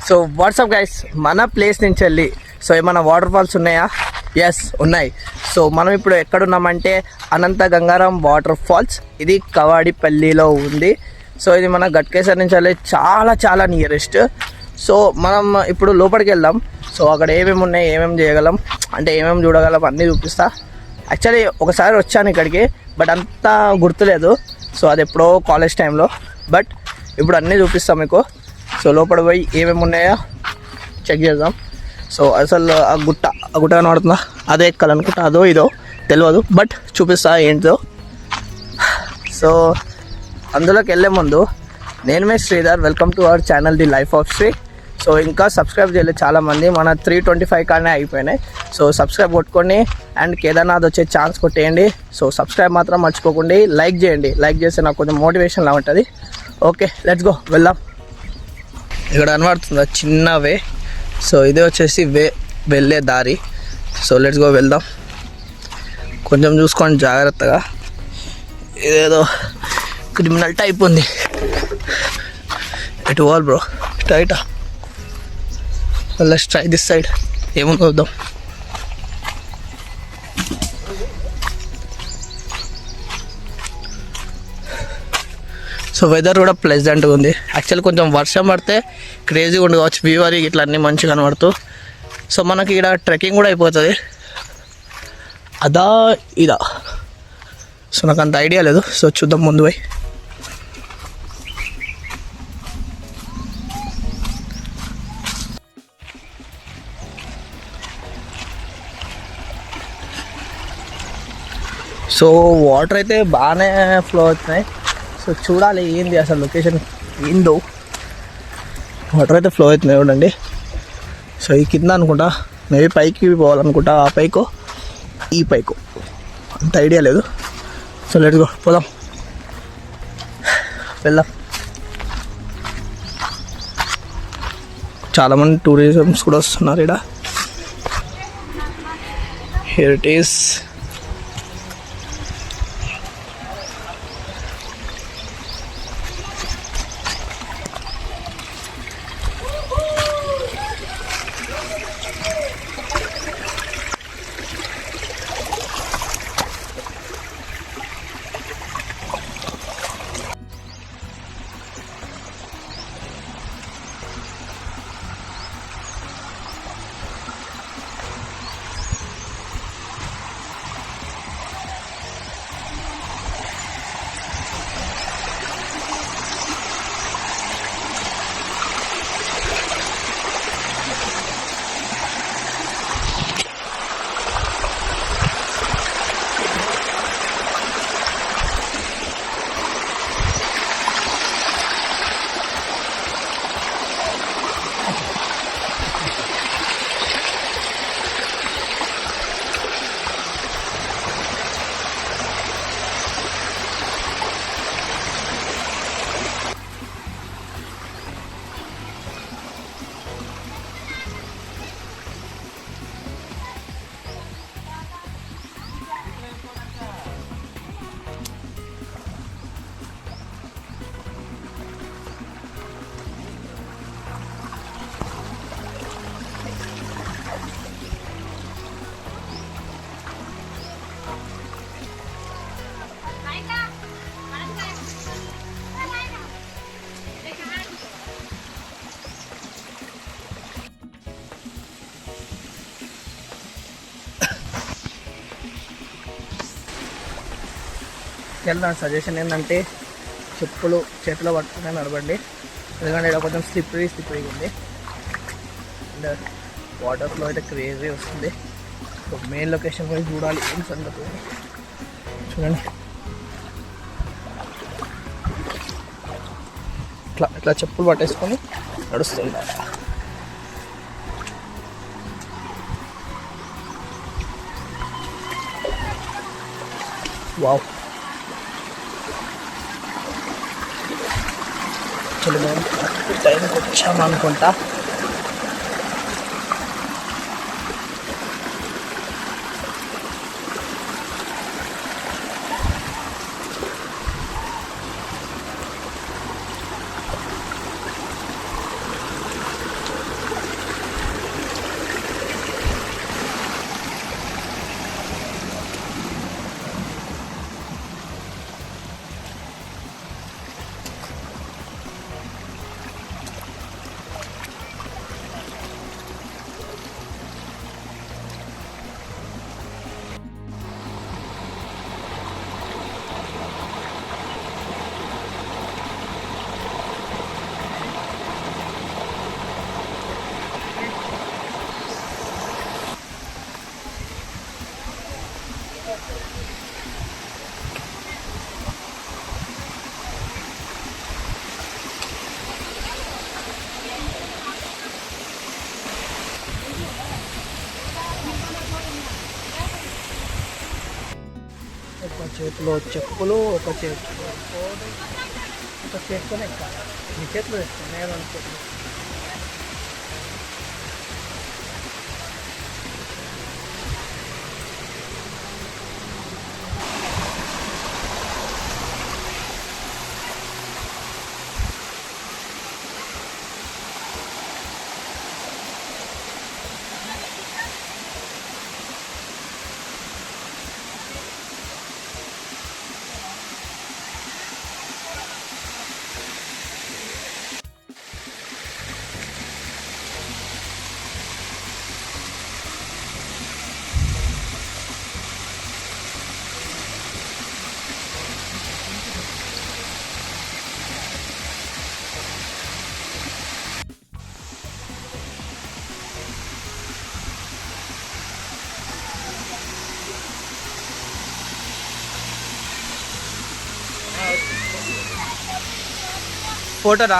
So WhatsApp guys, మన place నుంచి వెళ్ళి సో ఏమైనా వాటర్ ఫాల్స్ ఉన్నాయా? ఎస్ ఉన్నాయి. సో మనం ఇప్పుడు ఎక్కడున్నామంటే అనంత గంగారాం వాటర్ ఫాల్స్. ఇది కవాడిపల్లిలో ఉంది. సో ఇది మన గట్కేసర్ నుంచి వెళ్ళి చాలా చాలా నియరెస్ట్. సో మనం ఇప్పుడు లోపలికి వెళ్దాం. సో అక్కడ ఏమేమి ఉన్నాయి, ఏమేమి చేయగలం, అంటే ఏమేమి చూడగలం అన్నీ చూపిస్తా. యాక్చువల్లీ ఒకసారి వచ్చాను ఇక్కడికి, బట్ అంతా గుర్తులేదు. సో అది ఎప్పుడో కాలేజ్ టైంలో, బట్ ఇప్పుడు అన్నీ చూపిస్తాం మీకు. సో లోపల పోయి ఏమేమి ఉన్నాయో చెక్ చేద్దాం. సో అసలు ఆ గుట్ట కనబడుతుందా? అదే ఎక్కాలనుకుంటా, అదో ఇదో తెలియదు, బట్ చూపిస్తా ఏంటో. సో అందులోకి వెళ్ళే ముందు నేను మే Sridhar, welcome to our channel the life of Sri. So ఇంకా సబ్స్క్రైబ్ చేయలేదు చాలామంది, మన 325 కానీ అయిపోయినాయి. సో సబ్స్క్రైబ్ కొట్టుకోండి అండ్ కేదార్నాథ్ వచ్చే ఛాన్స్ కొట్టేయండి. సో సబ్స్క్రైబ్ మాత్రం మర్చిపోకండి, లైక్ చేయండి. లైక్ చేస్తే నాకు కొంచెం మోటివేషన్లా ఉంటుంది. ఓకే, లెట్స్ గో, వెళ్దాం. ఇక్కడ కనబడుతుందా చిన్న వే? సో ఇదే వచ్చేసి వెళ్ళే దారి. సో లెట్స్ గో, వెళ్దాం. కొంచెం చూసుకోండి జాగ్రత్తగా, ఇదేదో క్రిమినల్ టైప్ ఉంది. ఎటు పోవాలి బ్రో? టైటా? Let's try this side. ఏముందో చూద్దాం. సో వెదర్ కూడా ప్లెజెంట్గా ఉంది. యాక్చువల్లీ కొంచెం వర్షం పడితే క్రేజీగా ఉండి కావచ్చు, వ్యూవరీ ఇట్లా అన్నీ మంచిగా కనబడుతూ. సో మనకి ఇక్కడ ట్రెక్కింగ్ కూడా అయిపోతుంది. అదా ఇదా? సో నాకు అంత ఐడియా లేదు. సో చూద్దాం ముందు పోయి. సో వాటర్ అయితే బాగానే ఫ్లో అవుతున్నాయి. సో చూడాలి ఏంది అసలు లొకేషన్ ఏందో. వాటర్ అయితే ఫ్లో అవుతున్నాయి చూడండి. సో ఈ కింద అనుకుంటా, మేబీ పైకి పోవాలనుకుంటా, ఆ పైకో ఈ పైకో అంత ఐడియా లేదు. సో లెట్స్ గో, పోదాం, వెళ్దాం. చాలామంది టూరిజమ్స్ కూడా వస్తున్నారు ఇక్కడ. Here it is. నా సజెషన్ ఏంటంటే చెప్పులు చేతిలో పట్టుకునే నడవండి, ఎందుకంటే ఇక్కడ కొంచెం స్లిప్పరీగా ఉంది. అండ్ వాటర్ ఫ్లో అయితే క్రేజీ వస్తుంది. సో మెయిన్ లొకేషన్ పోయి చూడాలి ఏం సంగతి. చూడండి, ఇట్లా చెప్పులు పట్టేసుకొని నడుస్తుందా. వావ్, చలో మేము టైంకి వచ్చామనుకుంటా. చేతిలో చెప్పులు, ఒక చేతిలో ఫోన్, ఒక చేతితోనే ఎక్కాలి. ఈ చేతిలో తెస్తాను నేను అనుకుంటున్నాను. ఫోటోరా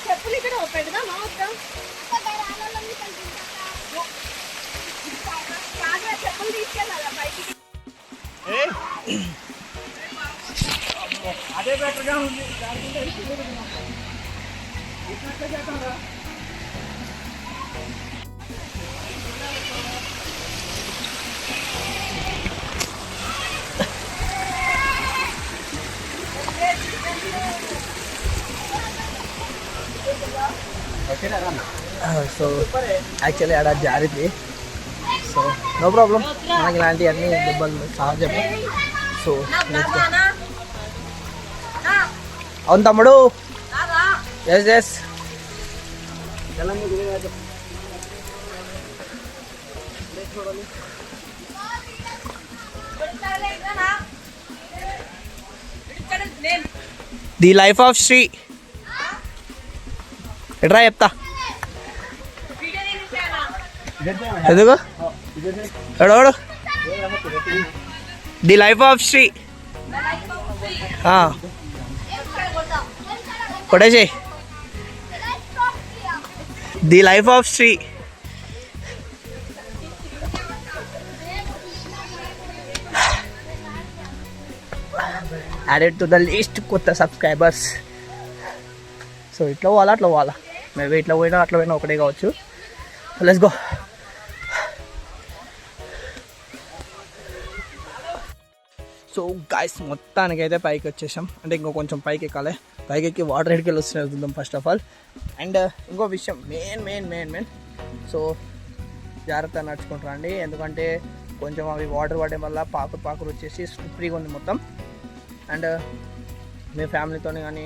చెప్పులు ఇక్కడ పెడదామా వద్దా? చెప్పులు తీసుకెళ్ళాలా బయటికి? అదే బెటర్గా ఉంది. సో యాక్చువల్లీ ఆడ జారిది. సో నో ప్రాబ్లం, మనకి ఇలాంటివన్నీ దెబ్బలు సహజం. సో అవును తమ్ముడు, yes yes the life of Sri ఎట్రా చెప్తా. ఎందుకు ఎవడు ది లైఫ్ ఆఫ్ శ్రీ కొట్టేసి the life of Sri. Added to the list కొత్త సబ్స్క్రైబర్స్. సో ఇట్లా పోవాలా అట్లా పోవాలా, మేబీ ఇట్లా పోయినా అట్లా పోయినా ఒకటే కావచ్చు. Let's go. సో గాయ్స్ మొత్తానికైతే పైకి వచ్చేసాం. అంటే ఇంకో కొంచెం పైకి ఎక్కాలి. పైకి ఎక్కి వాటర్ హెడ్కి వెళ్ళి వస్తున్నాయి చూద్దాం ఫస్ట్ ఆఫ్ ఆల్. అండ్ ఇంకో విషయం మెయిన్ సో జాగ్రత్తగా నడుచుకుంటారా అండి, ఎందుకంటే కొంచెం అవి వాటర్ పడడం వల్ల పాకురు వచ్చేసి స్లిప్పరీగా ఉంది మొత్తం. అండ్ మీ ఫ్యామిలీతో కానీ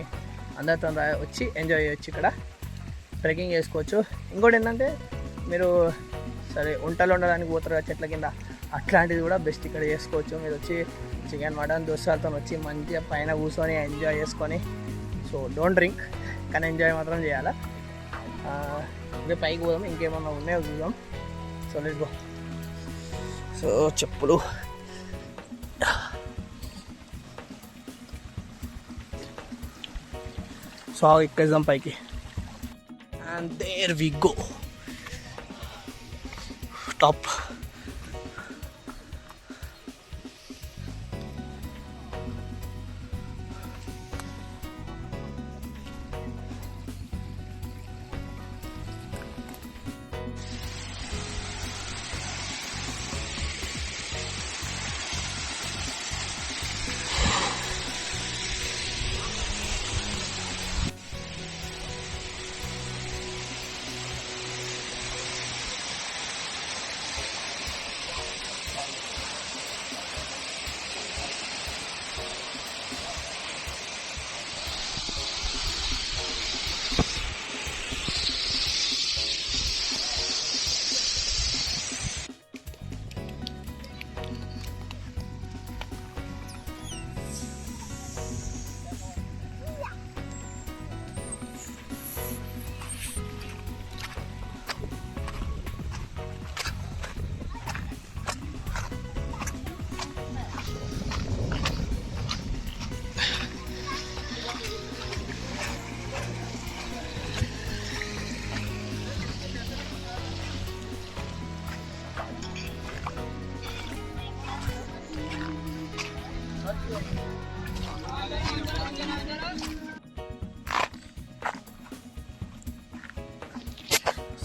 అందరితో వచ్చి ఎంజాయ్ చేయొచ్చు, ఇక్కడ ట్రెక్కింగ్ చేసుకోవచ్చు. ఇంకోటి ఏంటంటే మీరు సరే వంటలు ఉండడానికి పోతారు కదా చెట్ల కింద, అట్లాంటిది కూడా బెస్ట్ ఇక్కడ చేసుకోవచ్చు. మీరు వచ్చి చికెన్ మటన్ దోస్తులతో వచ్చి మంచిగా పైన కూర్చొని ఎంజాయ్ చేసుకొని. సో డోంట్ డ్రింక్, కానీ ఎంజాయ్ మాత్రం చేయాలా. ఇంకా పైకి పోదాం, ఇంకేమన్నా ఉన్నాయో చూద్దాం. So let's go. సో చెప్పులు సో ఎక్కేద్దాం పైకి. And there we go, top.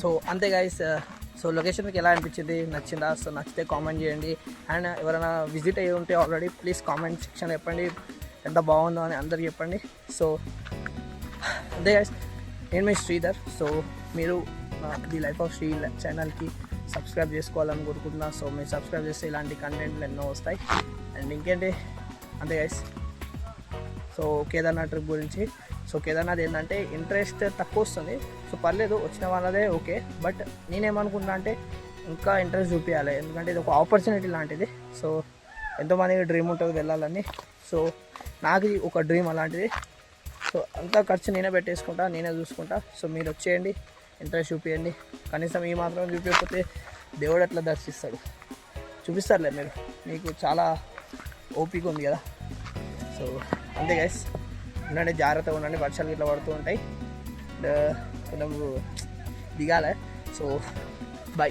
So అంతే గైస్. సో లొకేషన్ మీకు ఎలా అనిపించింది, నచ్చిందా? సో నచ్చితే కామెంట్ చేయండి. అండ్ ఎవరైనా విజిట్ అయ్యి ఉంటే ఆల్రెడీ ప్లీజ్ కామెంట్ సెక్షన్ చెప్పండి ఎంత బాగుందో అని అందరికి చెప్పండి. సో అంతే గైస్, నేను మీ శ్రీధర్. సో మీరు ది లైఫ్ ఆఫ్ శ్రీ ఛానల్కి సబ్స్క్రైబ్ చేసుకోవాలని కోరుకుంటున్నా. సో మీరు సబ్స్క్రైబ్ చేస్తే ఇలాంటి కంటెంట్లు ఎన్నో వస్తాయి. అండ్ ఇంకేంటి, అంతే గైస్. సో కేదార్నాథ్ ట్రిప్ గురించి, సో కేదార్నాథ్ ఏంటంటే ఇంట్రెస్ట్ తక్కువ వస్తుంది. సో పర్లేదు, వచ్చిన వాళ్ళదే ఓకే. బట్ నేనేమనుకుంటున్నా అంటే ఇంకా ఇంట్రెస్ట్ చూపించాలి, ఎందుకంటే ఇది ఒక ఆపర్చునిటీ లాంటిది. సో ఎంతోమందికి డ్రీమ్ ఉంటుంది వెళ్ళాలని. సో నాకు ఇది ఒక డ్రీమ్ అలాంటిది. సో అంతా ఖర్చు నేనే పెట్టేసుకుంటా, నేనే చూసుకుంటా. సో మీరు వచ్చేయండి, ఇంట్రెస్ట్ చూపించండి. కనీసం ఈ మాత్రం చూపించకపోతే దేవుడు ఎట్లా దర్శిస్తాడు? చూపిస్తారులే మీరు, మీకు చాలా ఓపిక ఉంది కదా. సో అంతే గైస్, ఉండండి, జాగ్రత్తగా ఉండండి, వర్షాలు ఇట్లా పడుతూ ఉంటాయి. కొంచెం దిగాలి. So by.